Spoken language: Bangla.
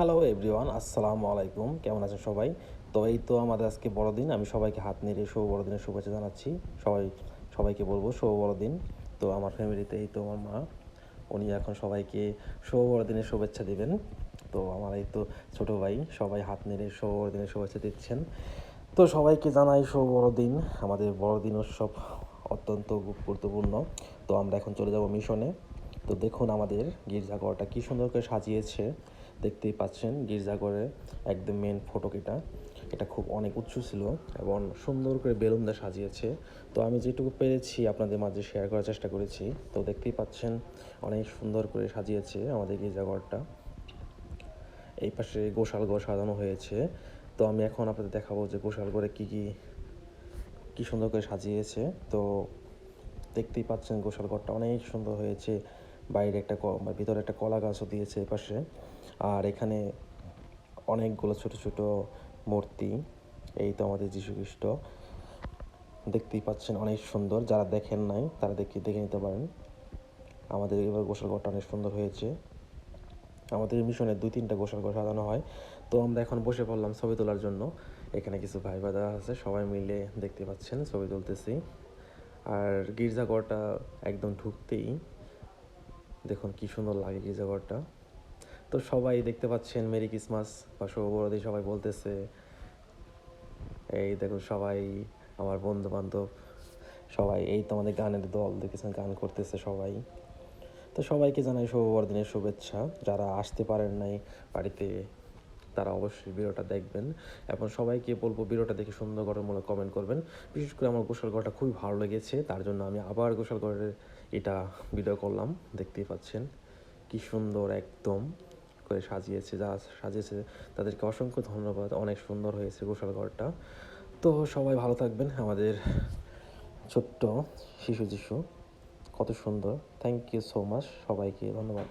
হ্যালো এভরিওয়ান, আসসালামু আলাইকুম। কেমন আছেন সবাই? তো এই তো আমাদের আজকে বড়দিন। আমি সবাইকে হাত নেড়ে শুভ বড়দিনের শুভেচ্ছা জানাচ্ছি। সবাইকে বলবো শুভ বড়দিন। তো আমার ফ্যামিলিতে এই তো আমার মা, উনি এখন সবাইকে শুভ বড়দিনের শুভেচ্ছা দিবেন। তো আমার এই তো ছোটো ভাই, সবাই হাত নেড়ে শুভ বড়দিনের শুভেচ্ছা দিচ্ছেন। তো সবাইকে জানাই শুভ বড়দিন। আমাদের বড়দিন উৎসব অত্যন্ত গুরুত্বপূর্ণ। তো আমরা এখন চলে যাব মিশনে। তো দেখুন আমাদের গির্জাঘরটা কী সুন্দর করে সাজিয়েছে। দেখতেই পাচ্ছেন গির্জাঘরের একদম মেন ফটক এটা। এটা খুব অনেক উঁচু ছিল এবং সুন্দর করে বেলুন দিয়ে সাজিয়েছে। তো আমি যেটুকু পেরেছি আপনাদের মাঝে শেয়ার করার চেষ্টা করেছি। তো দেখতেই পাচ্ছেন অনেক সুন্দর করে সাজিয়েছে আমাদের গির্জাঘরটা। এই পাশে গোশাল ঘর সাজানো হয়েছে। তো আমি এখন আপনাদের দেখাবো যে গোশাল ঘরে কী সুন্দর করে সাজিয়েছে। তো দেখতেই পাচ্ছেন গোশাল ঘরটা অনেক সুন্দর হয়েছে। বাইরে একটা ভিতরে একটা কলা গাছও দিয়েছে এপাশে। আর এখানে অনেকগুলো ছোট ছোট মূর্তি। এই তো আমাদের যীশুখ্রিস্ট, দেখতেই পাচ্ছেন অনেক সুন্দর। যারা দেখেন নাই তারা দেখে নিতে পারেন। আমাদের এবার গোশাল ঘরটা অনেক সুন্দর হয়েছে। আমাদের মিশনে 2-3টা গোশাল ঘর সাজানো হয়। তো আমরা এখন বসে পড়লাম ছবি তোলার জন্য। এখানে কিছু ভাই ব্রাদার আছে, সবাই মিলে দেখতে পাচ্ছেন ছবি তুলতেছি। আর গির্জাঘরটা একদম ঢুকতেই দেখুন কি সুন্দর লাগে গির্জাঘরটা। তো সবাই দেখতে পাচ্ছেন মেরি ক্রিসমাস বা শুভ বড়দিন সবাই বলতেছে। এই দেখুন সবাই আমার বন্ধু বান্ধব সবাই, এই তো আমাদের গানের দল দেখেছেন, গান করতেছে সবাই। তো সবাইকে জানাই শুভ বড়দিনের শুভেচ্ছা। যারা আসতে পারেন নাই বাড়িতে তারা অবশ্যই ভিডিওটা দেখবেন এবং সবাইকে বলবো ভিডিওটা দেখে সুন্দর গঠনমূলক কমেন্ট করবেন। বিশেষ করে আমার গোসল ঘরটা খুবই ভালো লেগেছে, তার জন্য আমি আবার গোসল ঘরের এটা ভিডিও করলাম। দেখতেই পাচ্ছেন কি সুন্দর একদম করে সাজিয়েছে। যারা সাজিয়েছে তাদেরকে অসংখ্য ধন্যবাদ। অনেক সুন্দর হয়েছে গোসল ঘরটা। তো সবাই ভালো থাকবেন। আমাদের ছোট্ট শিশু যিশু কত সুন্দর। থ্যাংক ইউ সো মাচ, সবাইকে ধন্যবাদ।